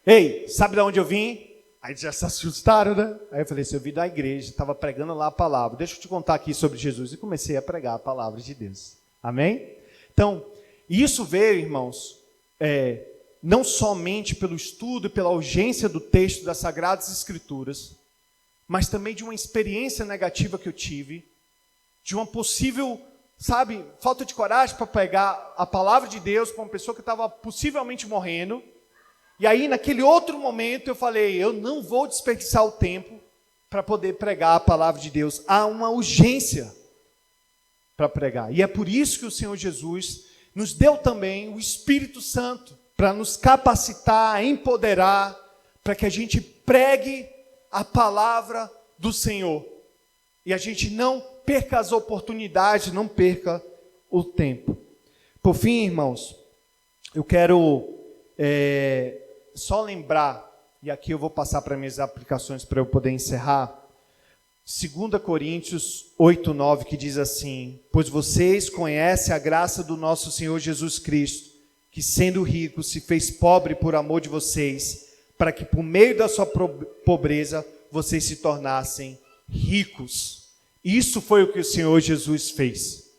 B: ei, sabe de onde eu vim? Aí eles já se assustaram, né? Aí eu falei assim, eu vim da igreja, estava pregando lá a palavra. Deixa eu te contar aqui sobre Jesus. E comecei a pregar a palavra de Deus. Amém? Então, isso veio, irmãos, não somente pelo estudo e pela urgência do texto das Sagradas Escrituras, mas também de uma experiência negativa que eu tive, de uma possível, falta de coragem para pegar a palavra de Deus para uma pessoa que estava possivelmente morrendo. E aí, naquele outro momento, eu falei, eu não vou desperdiçar o tempo para poder pregar a palavra de Deus. Há uma urgência para pregar. E é por isso que o Senhor Jesus nos deu também o Espírito Santo, para nos capacitar, empoderar, para que a gente pregue a palavra do Senhor. E a gente não perca as oportunidades, não perca o tempo. Por fim, irmãos, eu quero só lembrar, e aqui eu vou passar para minhas aplicações para eu poder encerrar, 2 Coríntios 8:9, que diz assim: pois vocês conhecem a graça do nosso Senhor Jesus Cristo, que sendo rico se fez pobre por amor de vocês, para que por meio da sua pobreza vocês se tornassem ricos. Isso foi o que o Senhor Jesus fez.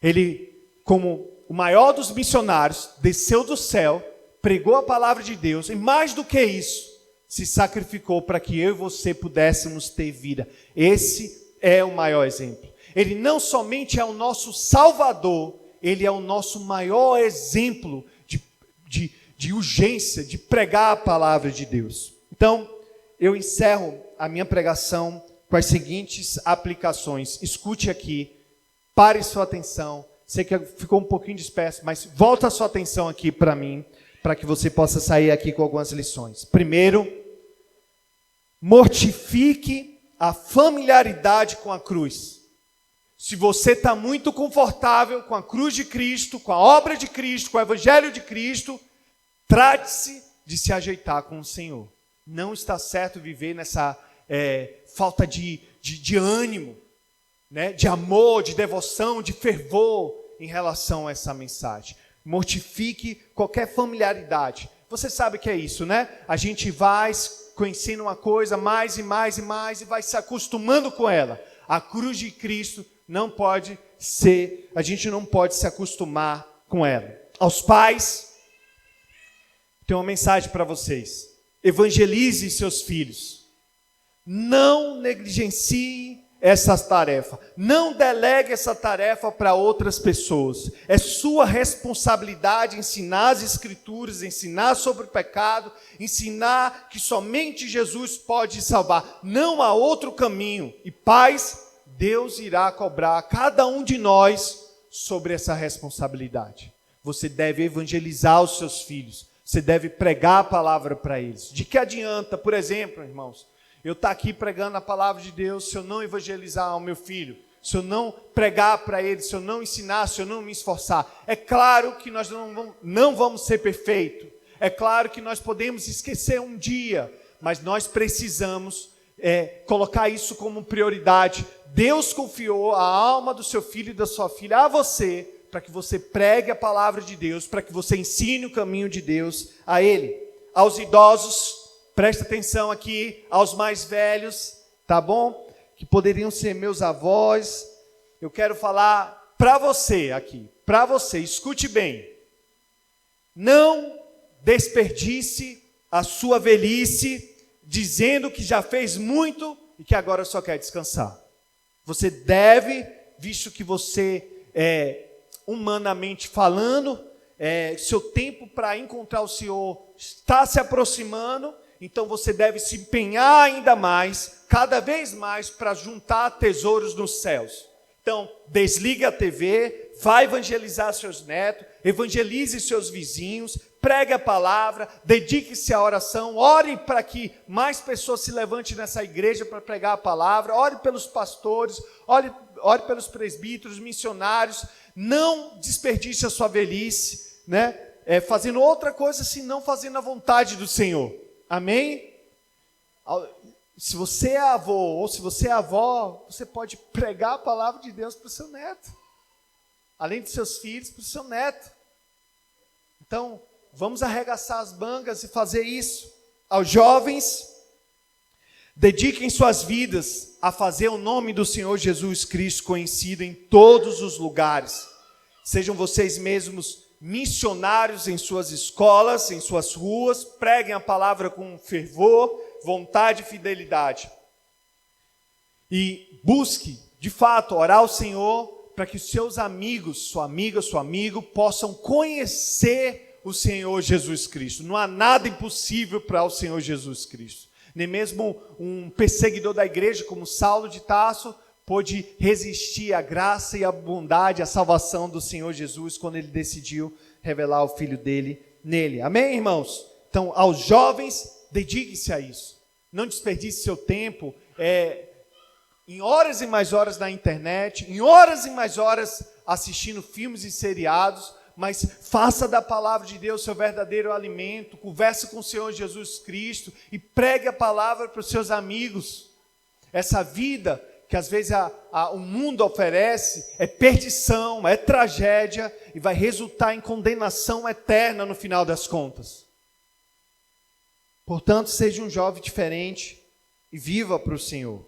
B: Ele, como o maior dos missionários, desceu do céu, pregou a palavra de Deus, e mais do que isso, se sacrificou para que eu e você pudéssemos ter vida. Esse é o maior exemplo. Ele não somente é o nosso Salvador, ele é o nosso maior exemplo de urgência, de pregar a palavra de Deus. Então, eu encerro a minha pregação com as seguintes aplicações. Escute aqui, pare sua atenção. Sei que ficou um pouquinho disperso, mas volta a sua atenção aqui para mim, para que você possa sair aqui com algumas lições. Primeiro, mortifique a familiaridade com a cruz. Se você está muito confortável com a cruz de Cristo, com a obra de Cristo, com o Evangelho de Cristo, trate-se de se ajeitar com o Senhor. Não está certo viver nessa falta de ânimo, né? De amor, de devoção, de fervor em relação a essa mensagem. Mortifique qualquer familiaridade. Você sabe o que é isso, né? A gente vai conhecendo uma coisa mais e mais e mais e vai se acostumando com ela. A cruz de Cristo não pode ser, a gente não pode se acostumar com ela. Aos pais, tenho uma mensagem para vocês. Evangelize seus filhos. Não negligencie essa tarefa. Não delegue essa tarefa para outras pessoas. É sua responsabilidade ensinar as Escrituras, ensinar sobre o pecado, ensinar que somente Jesus pode salvar. Não há outro caminho. E pais, Deus irá cobrar cada um de nós sobre essa responsabilidade. Você deve evangelizar os seus filhos. Você deve pregar a palavra para eles. De que adianta, por exemplo, irmãos, eu estar aqui pregando a palavra de Deus se eu não evangelizar ao meu filho, se eu não pregar para ele, se eu não ensinar, se eu não me esforçar? É claro que nós não vamos ser perfeitos. É claro que nós podemos esquecer um dia, mas nós precisamos colocar isso como prioridade. Deus confiou a alma do seu filho e da sua filha a você, para que você pregue a palavra de Deus, para que você ensine o caminho de Deus a ele. Aos idosos, presta atenção aqui, aos mais velhos, tá bom? Que poderiam ser meus avós. Eu quero falar para você aqui, para você, escute bem. Não desperdice a sua velhice dizendo que já fez muito e que agora só quer descansar. Você deve, visto que você humanamente falando, seu tempo para encontrar o Senhor está se aproximando, então você deve se empenhar ainda mais, cada vez mais, para juntar tesouros nos céus. Então, desligue a TV, vá evangelizar seus netos, evangelize seus vizinhos, pregue a palavra, dedique-se à oração, ore para que mais pessoas se levantem nessa igreja para pregar a palavra, ore pelos pastores, ore pelos presbíteros, missionários. Não desperdice a sua velhice, né? Fazendo outra coisa, senão fazendo a vontade do Senhor. Amém? Se você é avô ou se você é avó, você pode pregar a palavra de Deus para o seu neto. Além dos seus filhos, para o seu neto. Então, vamos arregaçar as mangas e fazer isso. Aos jovens, dediquem suas vidas a fazer o nome do Senhor Jesus Cristo conhecido em todos os lugares. Sejam vocês mesmos missionários em suas escolas, em suas ruas, preguem a palavra com fervor, vontade e fidelidade. E busque, de fato, orar ao Senhor para que os seus amigos, sua amiga, seu amigo, possam conhecer o Senhor Jesus Cristo. Não há nada impossível para o Senhor Jesus Cristo. Nem mesmo um perseguidor da igreja, como Saulo de Tarso, pôde resistir à graça e à bondade, à salvação do Senhor Jesus, quando ele decidiu revelar o Filho dele nele. Amém, irmãos? Então, aos jovens, dedique-se a isso. Não desperdice seu tempo em horas e mais horas na internet, em horas e mais horas assistindo filmes e seriados, mas faça da palavra de Deus seu verdadeiro alimento, converse com o Senhor Jesus Cristo e pregue a palavra para os seus amigos. Essa vida que às vezes o mundo oferece é perdição, é tragédia e vai resultar em condenação eterna no final das contas. Portanto, seja um jovem diferente e viva para o Senhor.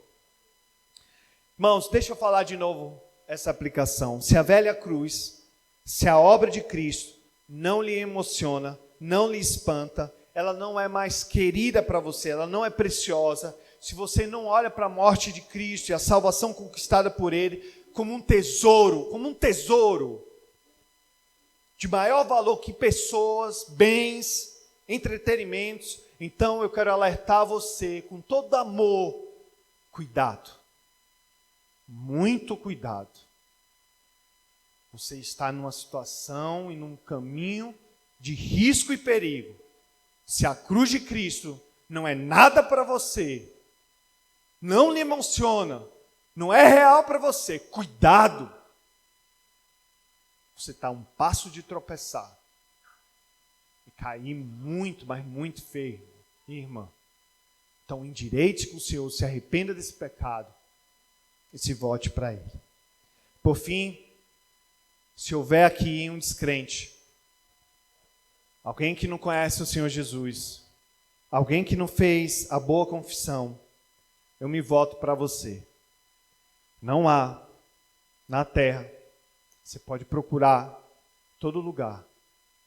B: Irmãos, deixa eu falar de novo essa aplicação. Se a velha cruz, se a obra de Cristo não lhe emociona, não lhe espanta, ela não é mais querida para você, ela não é preciosa, se você não olha para a morte de Cristo e a salvação conquistada por Ele como um tesouro de maior valor que pessoas, bens, entretenimentos, então eu quero alertar você com todo amor, cuidado, muito cuidado. Você está numa situação e num caminho de risco e perigo. Se a cruz de Cristo não é nada para você, não lhe emociona, não é real para você, cuidado. Você está a um passo de tropeçar e cair muito, mas muito feio, irmã. Então endireite com o Senhor, se arrependa desse pecado e se volte para Ele. Por fim, se houver aqui um descrente, alguém que não conhece o Senhor Jesus, alguém que não fez a boa confissão, eu me voto para você. Não há na terra, você pode procurar em todo lugar,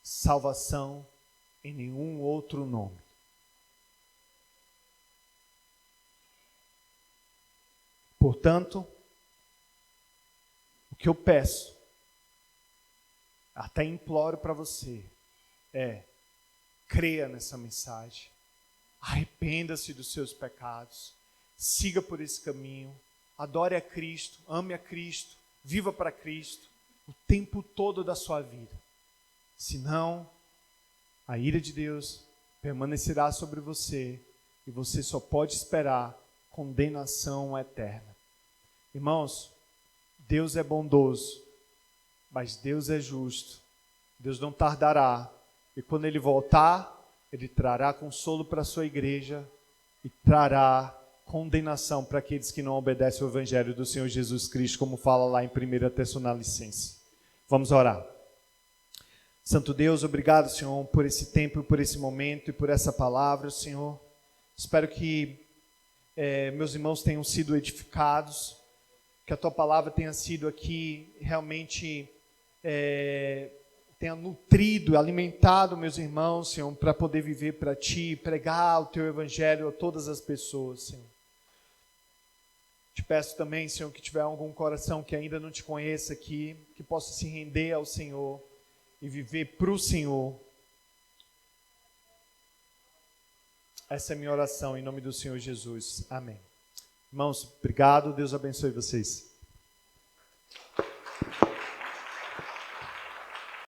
B: salvação em nenhum outro nome. Portanto, o que eu peço, até imploro para você, creia nessa mensagem, arrependa-se dos seus pecados, siga por esse caminho, adore a Cristo, ame a Cristo, viva para Cristo o tempo todo da sua vida. Senão, a ira de Deus permanecerá sobre você e você só pode esperar condenação eterna. Irmãos, Deus é bondoso, mas Deus é justo. Deus não tardará. E quando Ele voltar, Ele trará consolo para a sua igreja e trará condenação para aqueles que não obedecem ao Evangelho do Senhor Jesus Cristo, como fala lá em 1 Tessalonicenses. Vamos orar. Santo Deus, obrigado, Senhor, por esse tempo, por esse momento e por essa palavra, Senhor. Espero que meus irmãos tenham sido edificados, que a Tua palavra tenha sido aqui realmente, tenha nutrido, alimentado meus irmãos, Senhor, para poder viver para Ti, pregar o Teu Evangelho a todas as pessoas, Senhor. Te peço também, Senhor, que tiver algum coração que ainda não Te conheça aqui, que possa se render ao Senhor e viver para o Senhor. Essa é a minha oração em nome do Senhor Jesus. Amém. Irmãos, obrigado. Deus abençoe vocês.